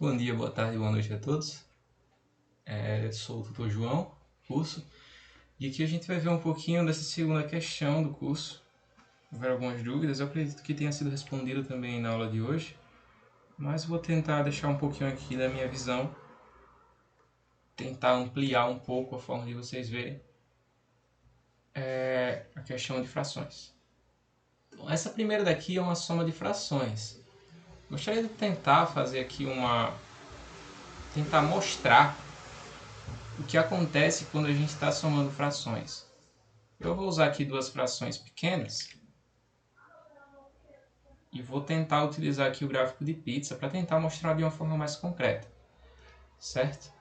Bom dia, boa tarde, boa noite a todos. Sou o tutor João, curso, e aqui a gente vai ver um pouquinho dessa segunda questão do curso. Houver algumas dúvidas, eu acredito que tenha sido respondido também na aula de hoje, mas vou tentar deixar um pouquinho aqui da minha visão, tentar ampliar um pouco a forma de vocês verem a questão de frações. Então, essa primeira daqui é uma soma de frações. Gostaria de tentar fazer aqui tentar mostrar o que acontece quando a gente está somando frações. Eu vou usar aqui duas frações pequenas e vou tentar utilizar aqui o gráfico de pizza para tentar mostrar de uma forma mais concreta, certo?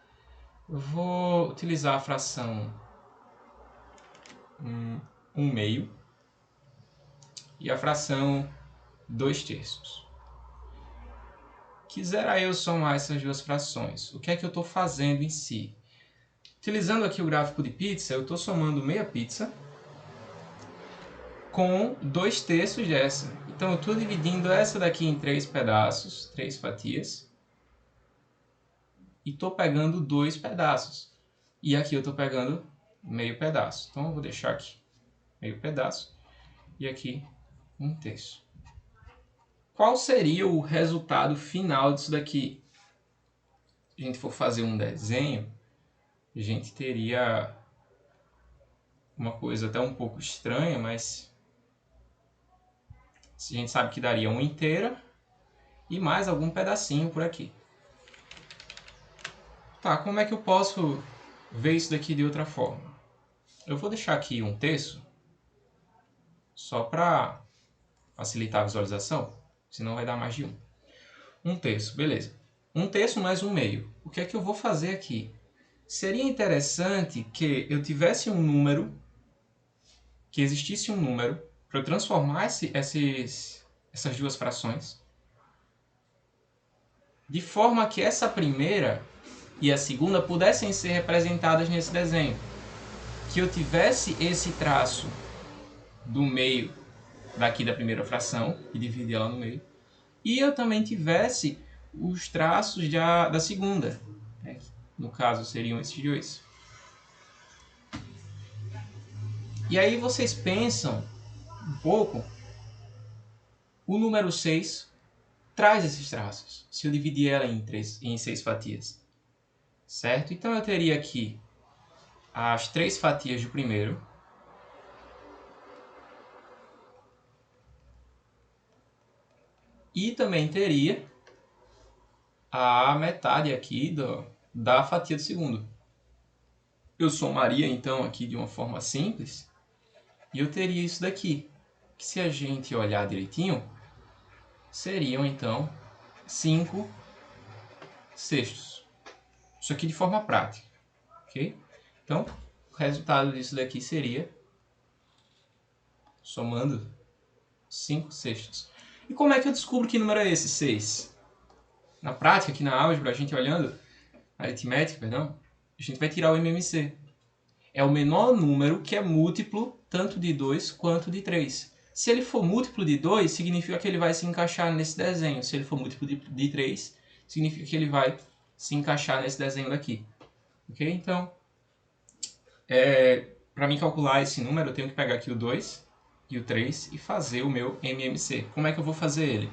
Eu vou utilizar a fração 1/2 e a fração 2/3. Quisera eu somar essas duas frações, o que é que eu estou fazendo em si? Utilizando aqui o gráfico de pizza, eu estou somando meia pizza com 2/3 dessa. Então eu estou dividindo essa daqui em 3 pedaços, 3 fatias, e estou pegando 2 pedaços. E aqui eu estou pegando meio pedaço. Então eu vou deixar aqui meio pedaço e aqui 1/3. Qual seria o resultado final disso daqui? Se a gente for fazer um desenho, a gente teria uma coisa até um pouco estranha, mas a gente sabe que daria 1 inteira e mais algum pedacinho por aqui. Tá, como é que eu posso ver isso daqui de outra forma? Eu vou deixar aqui 1/3, só para facilitar a visualização, senão vai dar mais de 1. 1/3, beleza. 1/3 mais 1/2. O que é que eu vou fazer aqui? Seria interessante que eu tivesse um número, que existisse um número, para eu transformar essas duas frações, de forma que essa primeira e a segunda pudessem ser representadas nesse desenho. Que eu tivesse esse traço do meio daqui da primeira fração, e dividir ela no meio, e eu também tivesse os traços da segunda, né? No caso seriam esses dois. E aí vocês pensam um pouco, o número 6 traz esses traços, se eu dividir ela em 6 fatias, certo? Então eu teria aqui as 3 fatias do primeiro, e também teria a metade aqui da fatia do segundo. Eu somaria então aqui de uma forma simples e eu teria isso daqui, que se a gente olhar direitinho, seriam então 5/6. Isso aqui de forma prática, ok? Então, o resultado disso daqui seria, somando, 5/6. E como é que eu descubro que número é esse, 6? Na prática, aqui na álgebra, a gente olhando, aritmética, perdão, a gente vai tirar o MMC. É o menor número que é múltiplo tanto de 2 quanto de 3. Se ele for múltiplo de 2, significa que ele vai se encaixar nesse desenho. Se ele for múltiplo de 3, significa que ele vai se encaixar nesse desenho daqui. Ok? Então, para mim calcular esse número, eu tenho que pegar aqui o 2 e o 3 e fazer o meu MMC. Como é que eu vou fazer ele?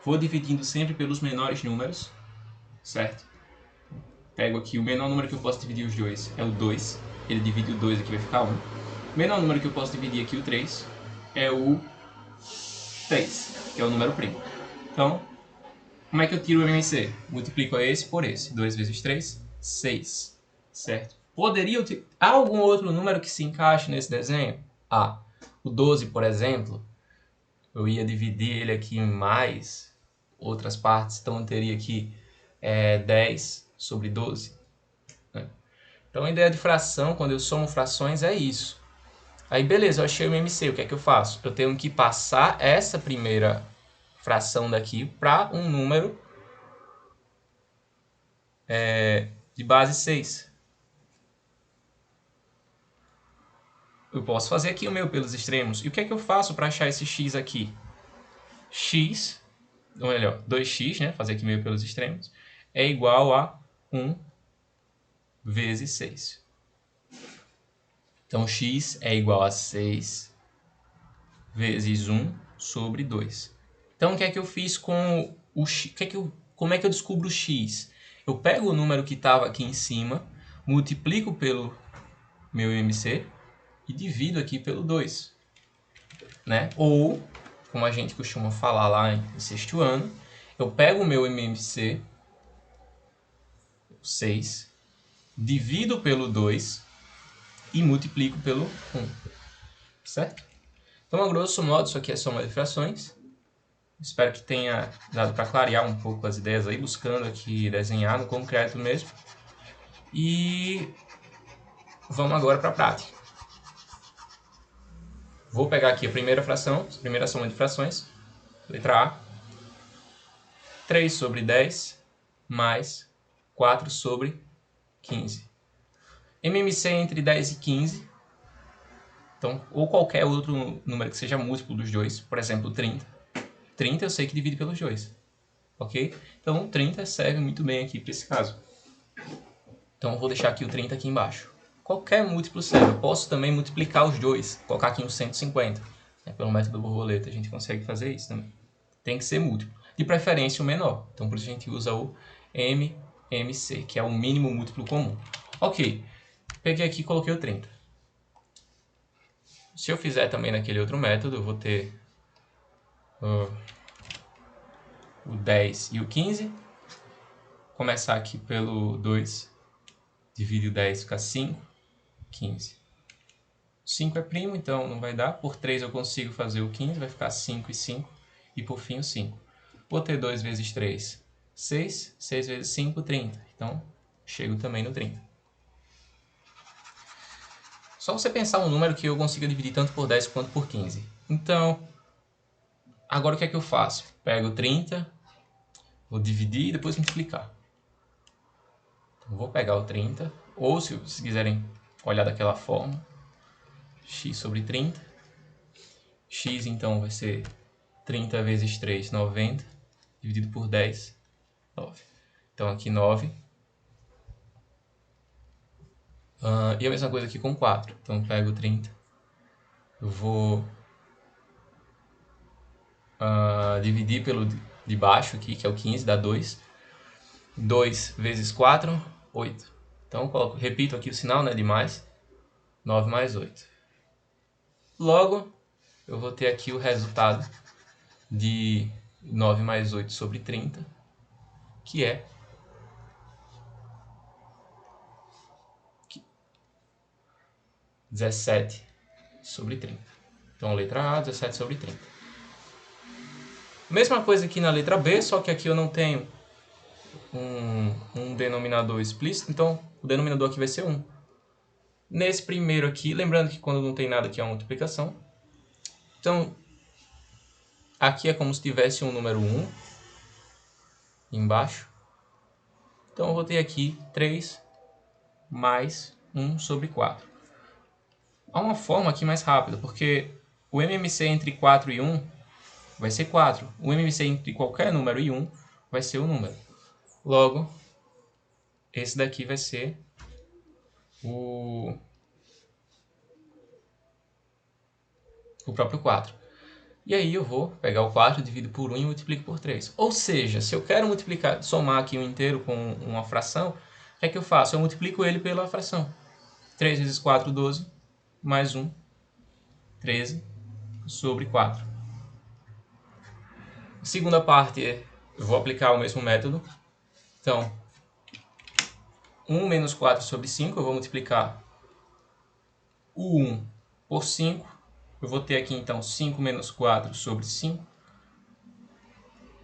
Vou dividindo sempre pelos menores números, certo? Pego aqui o menor número que eu posso dividir os dois é o 2. Ele divide o 2 aqui, vai ficar 1. O menor número que eu posso dividir aqui, o 3, é o 3, que é o número primo. Então, como é que eu tiro o MMC? Multiplico esse por esse. 2 vezes 3, 6. Certo? Poderia ter algum outro número que se encaixe nesse desenho? O 12, por exemplo, eu ia dividir ele aqui em mais outras partes, então eu teria aqui 10 sobre 12. Né? Então a ideia de fração, quando eu somo frações, é isso. Aí beleza, eu achei o MMC, o que é que eu faço? Eu tenho que passar essa primeira fração daqui para um número de base 6. Eu posso fazer aqui o meu pelos extremos. E o que é que eu faço para achar esse x aqui? X ou melhor, 2x, né, fazer aqui meio pelos extremos, é igual a 1 vezes 6. Então, x é igual a 6 vezes 1 sobre 2. Então, o que é que eu fiz com o x? Como é que eu descubro o x? Eu pego o número que estava aqui em cima, multiplico pelo meu MMC e divido aqui pelo 2. Né? Ou, como a gente costuma falar lá em sexto ano, eu pego o meu MMC, 6, divido pelo 2 e multiplico pelo 1. Certo? Então, a grosso modo, isso aqui é soma de frações. Espero que tenha dado para clarear um pouco as ideias aí, buscando aqui desenhar no concreto mesmo. E vamos agora para a prática. Vou pegar aqui a primeira fração, a primeira soma de frações. Letra A. 3 sobre 10 mais 4 sobre 15. MMC é entre 10 e 15. Então, ou qualquer outro número que seja múltiplo dos dois. Por exemplo, 30. 30 eu sei que divide pelos dois. Ok? Então, 30 serve muito bem aqui para esse caso. Então, eu vou deixar aqui o 30 aqui embaixo. Qualquer múltiplo serve. Eu posso também multiplicar os dois. Colocar aqui um 150. Pelo método borboleta a gente consegue fazer isso também. Tem que ser múltiplo. De preferência o menor. Então, por isso a gente usa o MMC, que é o mínimo múltiplo comum. Ok. Peguei aqui e coloquei o 30. Se eu fizer também naquele outro método, eu vou ter o 10 e o 15. Começar aqui pelo 2. Divide o 10, fica 5. 15. 5 é primo, então não vai dar. Por 3 eu consigo fazer o 15, vai ficar 5 e 5. E por fim o 5. Vou ter 2 vezes 3, 6. 6 vezes 5, 30. Então, chego também no 30. Só você pensar um número que eu consiga dividir tanto por 10 quanto por 15. Então, agora o que é que eu faço? Pego 30, vou dividir e depois multiplicar. Então, vou pegar o 30, ou se vocês quiserem olhar daquela forma, x sobre 30. X então vai ser 30 vezes 3, 90, dividido por 10, 9. Então aqui 9. E a mesma coisa aqui com 4. Então eu pego 30. Eu vou dividir pelo de baixo aqui, que é o 15, dá 2. 2 vezes 4, 8. Então eu repito aqui o sinal, né, de mais. 9 mais 8. Logo, eu vou ter aqui o resultado de 9 mais 8 sobre 30, que é 17 sobre 30. Então, letra A, 17 sobre 30. Mesma coisa aqui na letra B, só que aqui eu não tenho um denominador explícito, então o denominador aqui vai ser 1. Nesse primeiro aqui, lembrando que quando não tem nada aqui é uma multiplicação. Então, aqui é como se tivesse um número 1 embaixo. Então, eu vou ter aqui 3 mais 1 sobre 4. Há uma forma aqui mais rápida, porque o MMC entre 4 e 1 vai ser 4. O MMC entre qualquer número e 1 vai ser o número. Logo, esse daqui vai ser o próprio 4. E aí eu vou pegar o 4, divido por 1 e multiplico por 3. Ou seja, se eu quero somar aqui um inteiro com uma fração, o que é que eu faço? Eu multiplico ele pela fração. 3 vezes 4, 12, mais 1, 13, sobre 4. Segunda parte, eu vou aplicar o mesmo método. Então, 1 menos 4 sobre 5, eu vou multiplicar o 1 por 5. Eu vou ter aqui, então, 5 menos 4 sobre 5.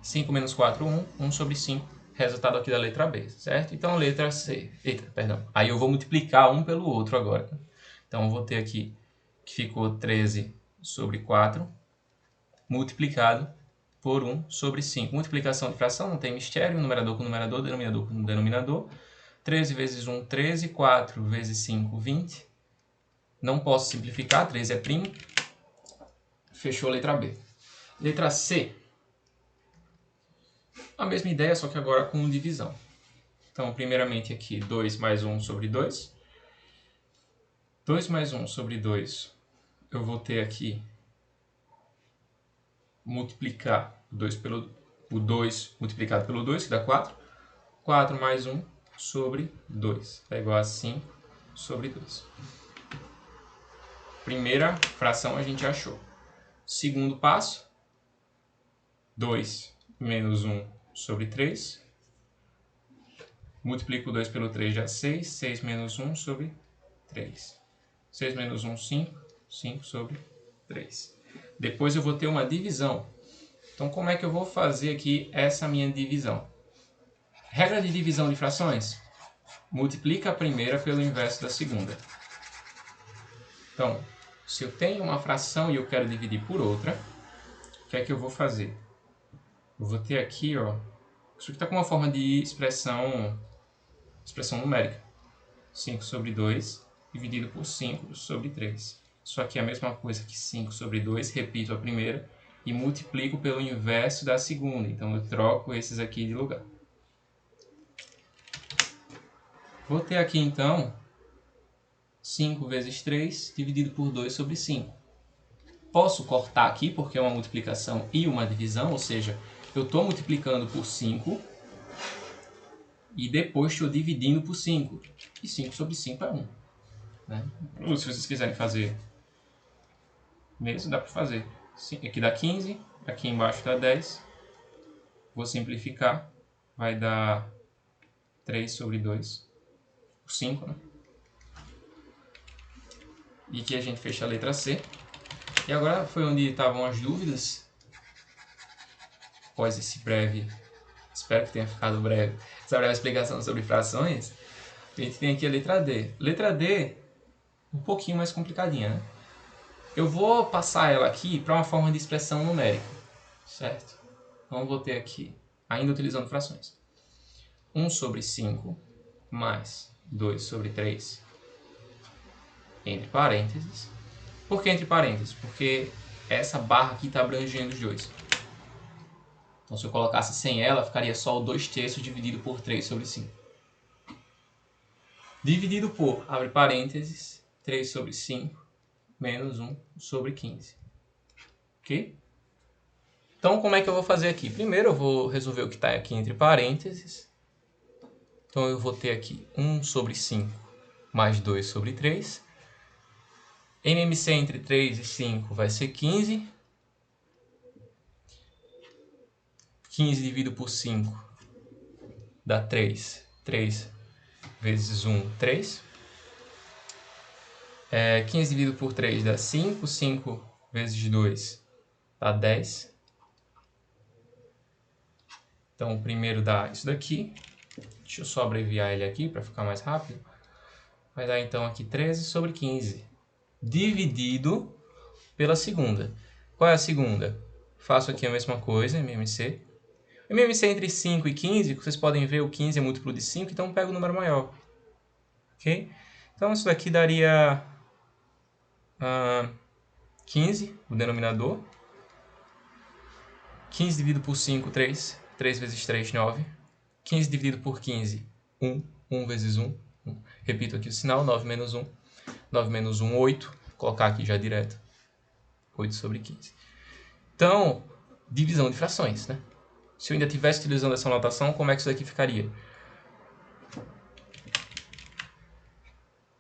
5 menos 4, 1. 1 sobre 5. Resultado aqui da letra B, certo? Então, letra C. Eita, perdão. Aí eu vou multiplicar um pelo outro agora. Então, eu vou ter aqui que ficou 13 sobre 4, multiplicado por 1 sobre 5. Multiplicação de fração, não tem mistério. Numerador com numerador, denominador com denominador. 13 vezes 1, 13. 4 vezes 5, 20. Não posso simplificar, 13 é primo. Fechou a letra B. Letra C. A mesma ideia, só que agora com divisão. Então, primeiramente aqui, 2 mais 1 sobre 2. 2 mais 1 sobre 2, eu vou ter aqui multiplicar o 2 multiplicado pelo 2, que dá 4. 4 mais 1 sobre 2, é igual a 5 sobre 2. Primeira fração a gente achou. Segundo passo, 2 menos 1 sobre 3. Multiplico o 2 pelo 3 dá 6. 6 menos 1 sobre 3. 6 menos 1, 5. 5 sobre 3. Depois eu vou ter uma divisão. Então, como é que eu vou fazer aqui essa minha divisão? Regra de divisão de frações. Multiplica a primeira pelo inverso da segunda. Então, se eu tenho uma fração e eu quero dividir por outra, o que é que eu vou fazer? Eu vou ter aqui, ó, isso aqui está com uma forma de expressão numérica. 5 sobre 2 dividido por 5 sobre 3. Isso aqui é a mesma coisa que 5 sobre 2, repito a primeira, e multiplico pelo inverso da segunda. Então, eu troco esses aqui de lugar. Vou ter aqui, então, 5 vezes 3 dividido por 2 sobre 5. Posso cortar aqui, porque é uma multiplicação e uma divisão, ou seja, eu estou multiplicando por 5 e depois estou dividindo por 5. E 5 sobre 5 é 1. Né? Ou se vocês quiserem fazer mesmo, dá para fazer. Aqui dá 15, aqui embaixo dá 10. Vou simplificar, vai dar 3 sobre 2 por 5, né? E aqui a gente fecha a letra C. E agora foi onde estavam as dúvidas. Após esse breve, espero que tenha ficado breve, essa breve explicação sobre frações, a gente tem aqui a letra D. Letra D, um pouquinho mais complicadinha, né? Eu vou passar ela aqui para uma forma de expressão numérica, certo? Então, vou ter aqui, ainda utilizando frações, 1 sobre 5 mais 2 sobre 3, entre parênteses. Por que entre parênteses? Porque essa barra aqui está abrangendo os dois. Então, se eu colocasse sem ela, ficaria só o 2/3 dividido por 3 sobre 5. Dividido por, abre parênteses, 3 sobre 5, menos 1 sobre 15. Ok? Então, como é que eu vou fazer aqui? Primeiro, eu vou resolver o que está aqui entre parênteses. Então, eu vou ter aqui 1 sobre 5 mais 2 sobre 3. MMC entre 3 e 5 vai ser 15. 15 dividido por 5 dá 3. 3 vezes 1, 3. 15 dividido por 3 dá 5. 5 vezes 2 dá 10. Então, o primeiro dá isso daqui. Deixa eu só abreviar ele aqui para ficar mais rápido. Vai dar, então, aqui 13 sobre 15. Dividido pela segunda. Qual é a segunda? Faço aqui a mesma coisa, MMC. MMC entre 5 e 15, vocês podem ver, o 15 é múltiplo de 5, então pego o número maior. Ok? Então, isso daqui daria 15, o denominador. 15 dividido por 5, 3. 3 vezes 3, 9. 15 dividido por 15, 1. 1 vezes 1. 1. Repito aqui o sinal, 9 menos 1. 9 menos 1, 8. Vou colocar aqui já direto. 8 sobre 15. Então, divisão de frações, né? Se eu ainda estivesse utilizando essa notação, como é que isso aqui ficaria?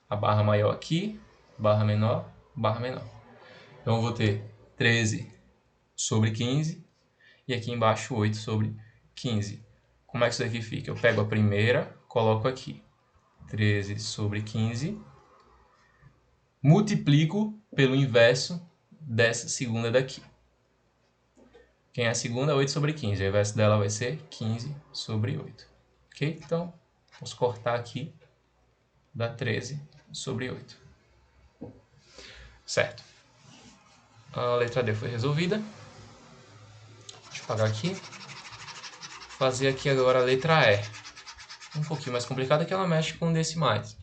A barra maior aqui, barra menor, barra menor. Então, eu vou ter 13 sobre 15 e aqui embaixo 8 sobre 15. Como é que isso aqui fica? Eu pego a primeira, coloco aqui. 13 sobre 15. Multiplico pelo inverso dessa segunda daqui. Quem é a segunda? 8 sobre 15. O inverso dela vai ser 15 sobre 8. Ok? Então, vamos cortar aqui. Dá 13 sobre 8. Certo. A letra D foi resolvida. Deixa eu apagar aqui. Fazer aqui agora a letra E. Um pouquinho mais complicada que ela mexe com decimais.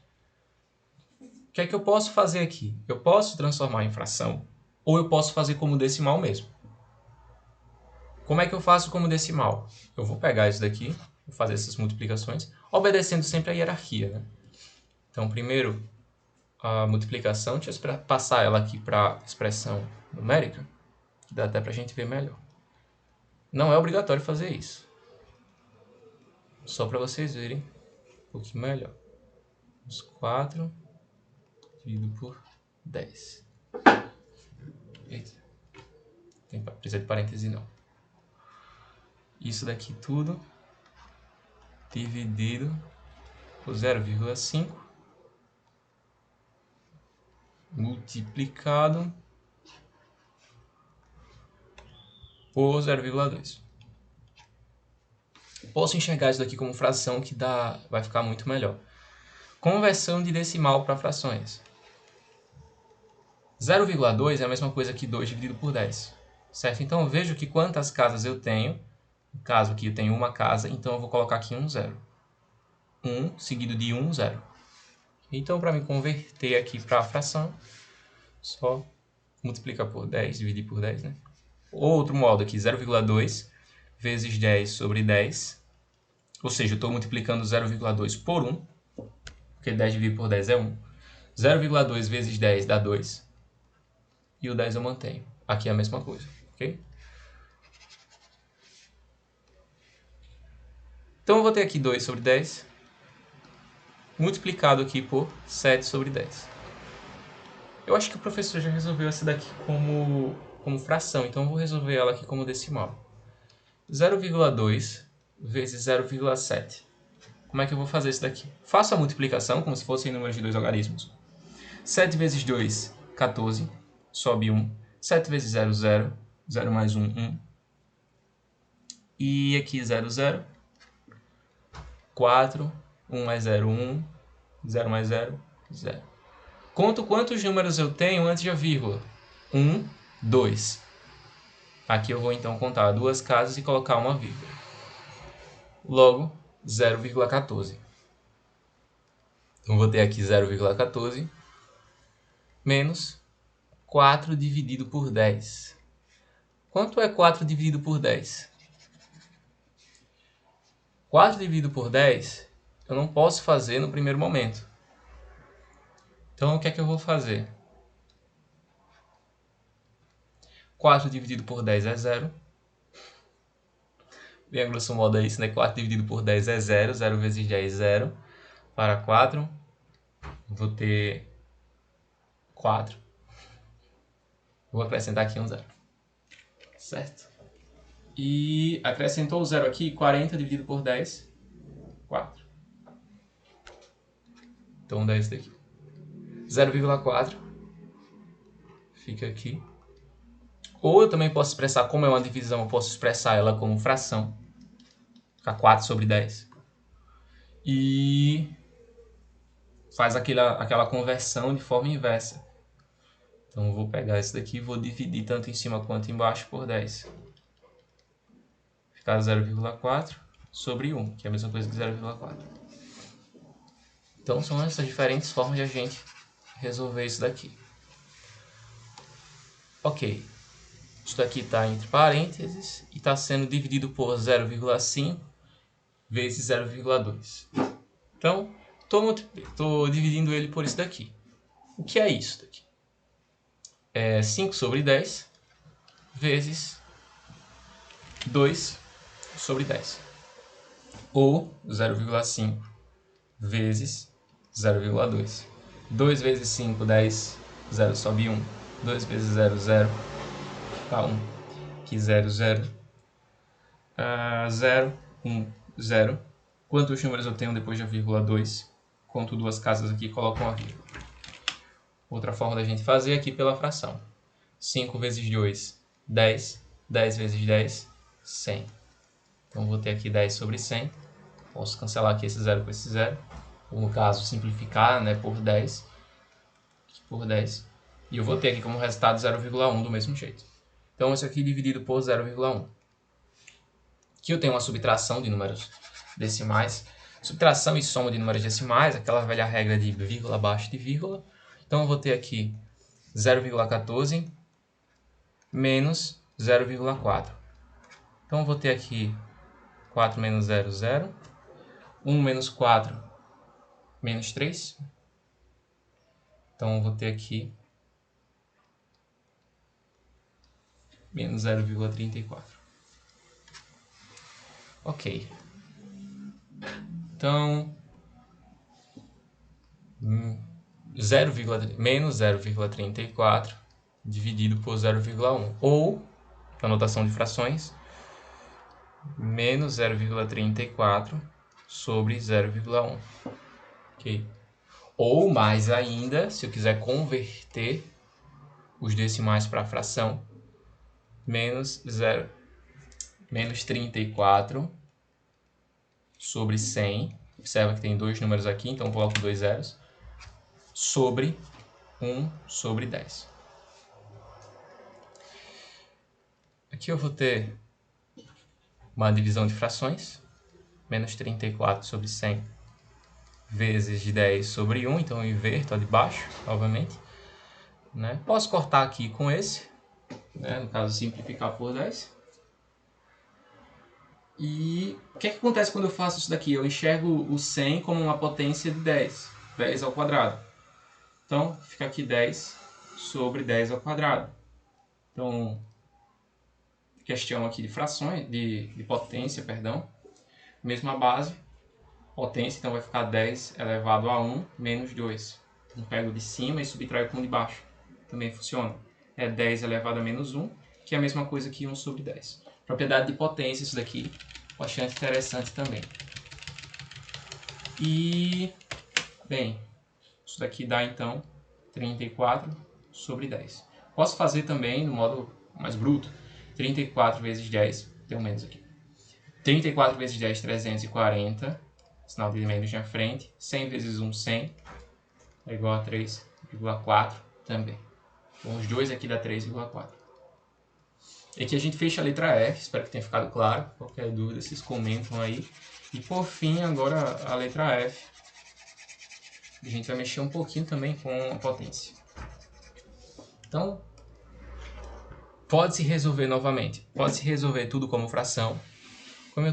O que é que eu posso fazer aqui? Eu posso transformar em fração ou eu posso fazer como decimal mesmo. Como é que eu faço como decimal? Eu vou pegar isso daqui, vou fazer essas multiplicações, obedecendo sempre a hierarquia, né? Então, primeiro, a multiplicação, deixa eu passar ela aqui para expressão numérica, que dá até para a gente ver melhor. Não é obrigatório fazer isso. Só para vocês verem um pouquinho melhor. Os 4 dividido por 10. Eita. Precisa de parêntese não. Isso daqui tudo dividido por 0,5 multiplicado por 0,2. Posso enxergar isso daqui como fração que vai ficar muito melhor. Conversão de decimal para frações. 0,2 é a mesma coisa que 2 dividido por 10. Certo? Então eu vejo que quantas casas eu tenho. No caso aqui eu tenho uma casa, então eu vou colocar aqui um zero. 1 seguido de 1, 0. Então para me converter aqui para a fração, só multiplicar por 10, dividir por 10, né? Outro modo aqui, 0,2 vezes 10 sobre 10. Ou seja, eu estou multiplicando 0,2 por 1, porque 10 dividido por 10 é 1. 0,2 vezes 10 dá 2. E o 10 eu mantenho. Aqui é a mesma coisa, ok? Então eu vou ter aqui 2 sobre 10, multiplicado aqui por 7 sobre 10. Eu acho que o professor já resolveu essa daqui como fração, então eu vou resolver ela aqui como decimal. 0,2 vezes 0,7. Como é que eu vou fazer isso daqui? Faço a multiplicação como se fossem números de dois algarismos. 7 vezes 2, 14, sobe 1. 7 vezes 0, 0. 0 mais 1, 1. E aqui 0, 0. 4, 1 mais 0, 1. 0 mais 0, 0. Conto quantos números eu tenho antes da vírgula. 1, 2. Aqui eu vou então contar duas casas e colocar uma vírgula. Logo, 0,14. Então vou ter aqui 0,14 menos 4 dividido por 10. Quanto é 4 dividido por 10? 4 dividido por 10 eu não posso fazer no primeiro momento. Então o que é que eu vou fazer? 4 dividido por 10 é 0. Bem, a grosso modo é isso, né? 4 dividido por 10 é 0. 0 vezes 10 é 0. Para 4, vou ter 4. Vou acrescentar aqui um 0. Certo? E acrescentou o 0 aqui, 40 dividido por 10, 4. Então dá isso daqui. 0,4 fica aqui. Ou eu também posso expressar, como é uma divisão, eu posso expressar ela como fração. Fica 4 sobre 10. E faz aquela conversão de forma inversa. Então eu vou pegar esse daqui e vou dividir tanto em cima quanto embaixo por 10. Ficar 0,4 sobre 1, que é a mesma coisa que 0,4. Então são essas diferentes formas de a gente resolver isso daqui. Ok. Isso daqui está entre parênteses e está sendo dividido por 0,5 vezes 0,2. Então, estou dividindo ele por isso daqui. O que é isso daqui? É 5 sobre 10 vezes 2 sobre 10. Ou 0,5 vezes 0,2. 2 vezes 5, 10. 0 sobe 1. 2 vezes 0, 0. Tá 1. Aqui 0, 0. 0, 1, 0. Quantos números eu tenho depois da vírgula? 2. Conto duas casas aqui e coloco uma vírgula. Outra forma da gente fazer aqui pela fração. 5 vezes 2, 10. 10 vezes 10, 100. Então vou ter aqui 10 sobre 100. Posso cancelar aqui esse 0 com esse 0. Ou no caso, simplificar, né, por 10. Aqui por 10. E eu vou ter aqui como resultado 0,1 do mesmo jeito. Então isso aqui dividido por 0,1. Aqui eu tenho uma subtração de números decimais. Subtração e soma de números decimais, aquela velha regra de vírgula abaixo de vírgula. Então eu vou ter aqui 0,14 menos 0,4. Então, eu vou ter aqui 4 menos 0, 0. 1 menos 4, menos 3. Então, eu vou ter aqui menos 0,34. Ok. Então, menos 0,34 dividido por 0,1. Ou, na notação de frações, menos 0,34 sobre 0,1. Ok? Ou, mais ainda, se eu quiser converter os decimais para a fração, menos 34 sobre 100. Observa que tem dois números aqui, então eu coloco 2 zeros. Sobre 1 sobre 10. Aqui eu vou ter uma divisão de frações. Menos 34 sobre 100 vezes 10 sobre 1. Então eu inverto a de baixo, novamente. Né? Posso cortar aqui com esse. Né? No caso, simplificar por 10. E o que acontece quando eu faço isso daqui? Eu enxergo o 100 como uma potência de 10. 10 ao quadrado. Então, fica aqui 10 sobre 10 ao quadrado. Então, questão aqui de frações, de potência, perdão. Mesma base, potência, então vai ficar 10 elevado a 1 menos 2. Então, pego de cima e subtraio com o de baixo. Também funciona. É 10 elevado a menos 1, que é a mesma coisa que 1 sobre 10. Propriedade de potência, isso daqui, bastante interessante também. E, bem, isso daqui dá então 34 sobre 10. Posso fazer também no modo mais bruto. 34 vezes 10, tem um menos aqui. 34 vezes 10, 340. Sinal de menos na frente. 100 vezes 1, 100. É igual a 3,4 também. Então, os dois aqui dá 3,4. E aqui a gente fecha a letra F. Espero que tenha ficado claro. Qualquer dúvida, vocês comentam aí. E por fim, agora a letra F. A gente vai mexer um pouquinho também com a potência. Então, pode-se resolver novamente. Pode-se resolver tudo como fração. Como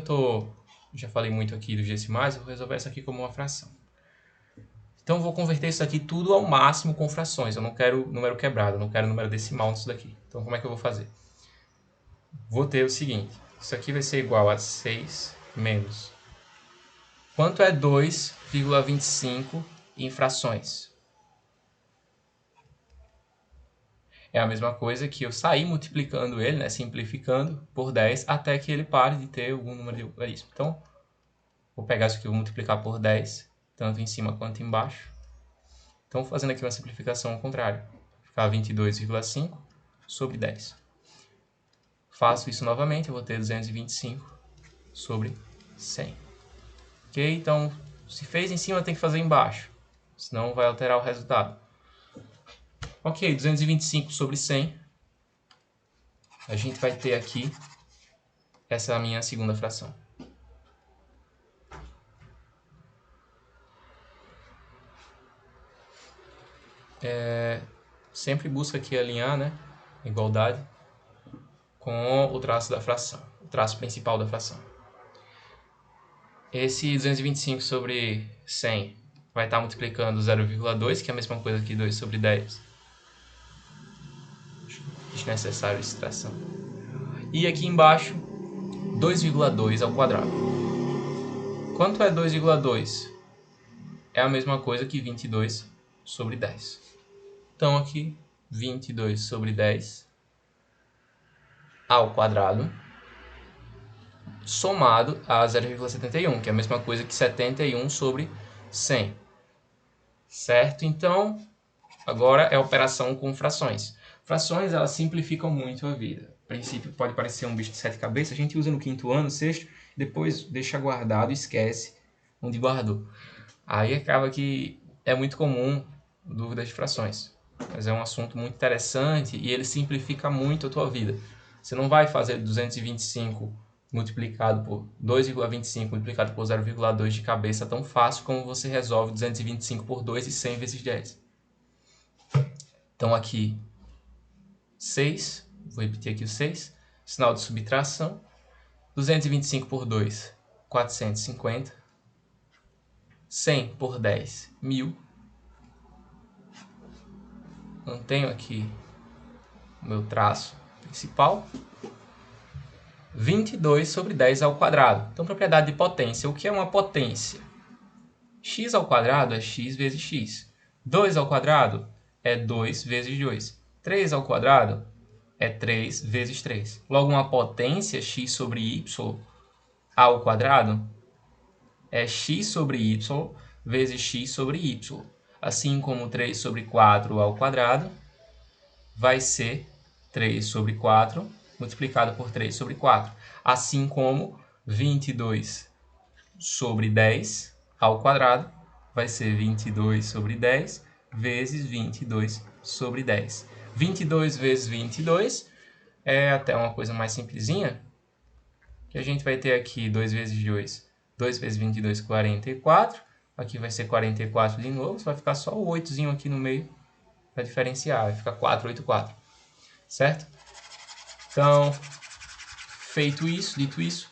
já falei muito aqui dos decimais, eu vou resolver isso aqui como uma fração. Então, eu vou converter isso aqui tudo ao máximo com frações. Eu não quero número quebrado, eu não quero número decimal nisso daqui. Então, como é que eu vou fazer? Vou ter o seguinte. Isso aqui vai ser igual a 6 menos... Quanto é 2,25 em frações? É a mesma coisa que eu sair multiplicando ele, né, simplificando, por 10, até que ele pare de ter algum número de logaritmo. Então, vou pegar isso aqui e vou multiplicar por 10, tanto em cima quanto embaixo. Então, fazendo aqui uma simplificação ao contrário. Vai ficar 22,5 sobre 10. Faço isso novamente, eu vou ter 225 sobre 100. Ok? Então, se fez em cima, tem que fazer embaixo. Senão vai alterar o resultado. Ok, 225 sobre 100. A gente vai ter aqui, essa é a minha segunda fração. Sempre busca aqui alinhar, né, igualdade com o traço da fração, o traço principal da fração. Esse 225 sobre 100 vai estar multiplicando 0,2, que é a mesma coisa que 2 sobre 10. Desnecessário essa fração. E aqui embaixo, 2,2 ao quadrado. Quanto é 2,2? É a mesma coisa que 22 sobre 10. Então aqui, 22 sobre 10 ao quadrado, somado a 0,71, que é a mesma coisa que 71 sobre 100. Certo? Então, agora é a operação com frações. Frações, elas simplificam muito a vida. A princípio, pode parecer um bicho de 7 cabeças. A gente usa no 5º ano, 6º, depois deixa guardado e esquece onde guardou. Aí acaba que é muito comum dúvidas de frações. Mas é um assunto muito interessante e ele simplifica muito a tua vida. Você não vai fazer 225 multiplicado por 2,25 multiplicado por 0,2 de cabeça tão fácil como você resolve 225 por 2 e 100 vezes 10. Então aqui 6, vou repetir aqui o 6, sinal de subtração, 225 por 2, 450. 100 por 10, 1000. Mantenho aqui o meu traço principal. 22 sobre 10 ao quadrado. Então, propriedade de potência. O que é uma potência? X ao quadrado é x vezes x. 2 ao quadrado é 2 vezes 2. 3 ao quadrado é 3 vezes 3. Logo, uma potência, x sobre y ao quadrado, é x sobre y vezes x sobre y. Assim como 3 sobre 4 ao quadrado vai ser 3 sobre 4 multiplicado por 3 sobre 4. Assim como 22 sobre 10 ao quadrado vai ser 22 sobre 10 vezes 22 sobre 10. 22 vezes 22 é até uma coisa mais simplesinha, que a gente vai ter aqui 2 vezes 2, 2 vezes 22, 44. Aqui vai ser 44 de novo, vai ficar só o 8zinho aqui no meio para diferenciar, vai ficar 484, certo? Então, feito isso, dito isso,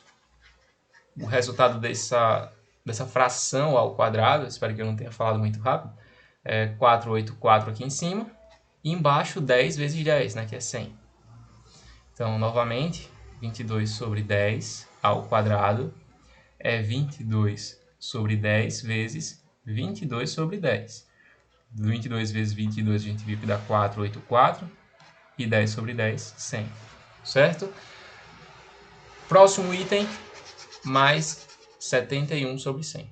o resultado dessa fração ao quadrado, espero que eu não tenha falado muito rápido, é 484 aqui em cima, e embaixo 10 vezes 10, né, que é 100. Então, novamente, 22 sobre 10 ao quadrado é 22 sobre 10 vezes 22 sobre 10. 22 vezes 22 a gente viu que dá 484 e 10 sobre 10, 100. Certo? Próximo item, mais 71 sobre 100.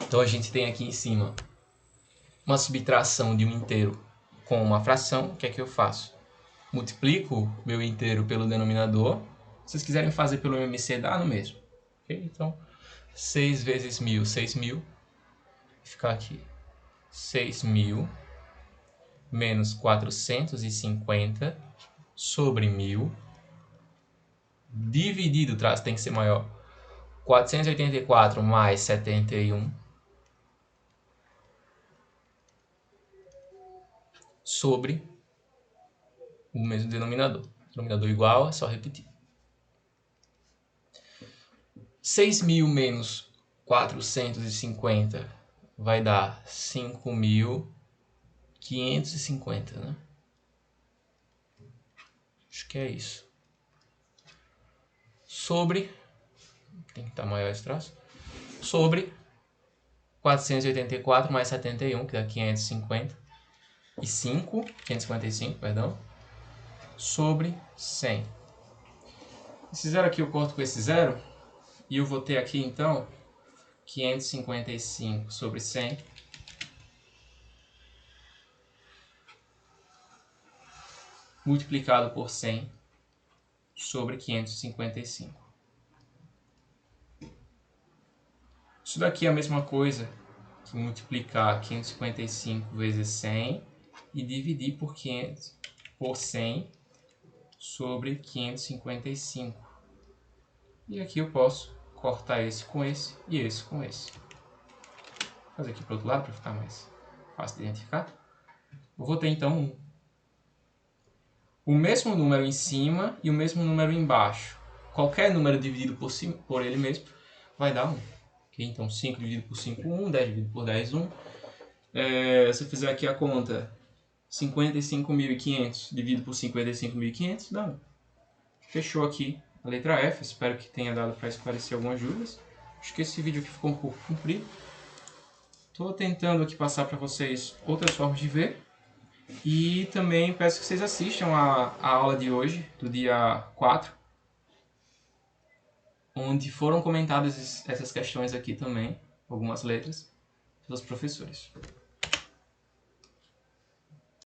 Então a gente tem aqui em cima uma subtração de um inteiro com uma fração. O que é que eu faço? Multiplico meu inteiro pelo denominador. Se vocês quiserem fazer pelo MMC, dá no mesmo. Okay? Então, 6 vezes 1000, 6.000. Vai ficar aqui 6.000 menos 450 sobre 1000. Dividido, o traço tem que ser maior. 484 mais 71 sobre o mesmo denominador. Denominador igual, é só repetir. 6.000 menos 450 vai dar 5.550, né? Acho que é isso. Sobre, tem que estar maior esse traço, sobre 484 mais 71, que dá 555, perdão, sobre 100. Esse zero aqui eu corto com esse zero, e eu vou ter aqui, então, 555 sobre 100 multiplicado por 100 sobre 555. Isso daqui é a mesma coisa que multiplicar 555 vezes 100 e dividir por 100 sobre 555. E aqui eu posso cortar esse com esse e esse com esse. Vou fazer aqui para o outro lado para ficar mais fácil de identificar. Eu vou ter então o mesmo número em cima e o mesmo número embaixo. Qualquer número dividido por ele mesmo vai dar 1. Okay? Então 5 dividido por 5, 1. 10 dividido por 10, 1. Se eu fizer aqui a conta, 55.500 dividido por 55.500 dá 1. Fechou aqui a letra F. Espero que tenha dado para esclarecer algumas dúvidas. Acho que esse vídeo aqui ficou um pouco comprido. Estou tentando aqui passar para vocês outras formas de ver. E também peço que vocês assistam a aula de hoje, do dia 4, onde foram comentadas essas questões aqui também, algumas letras, pelos professores.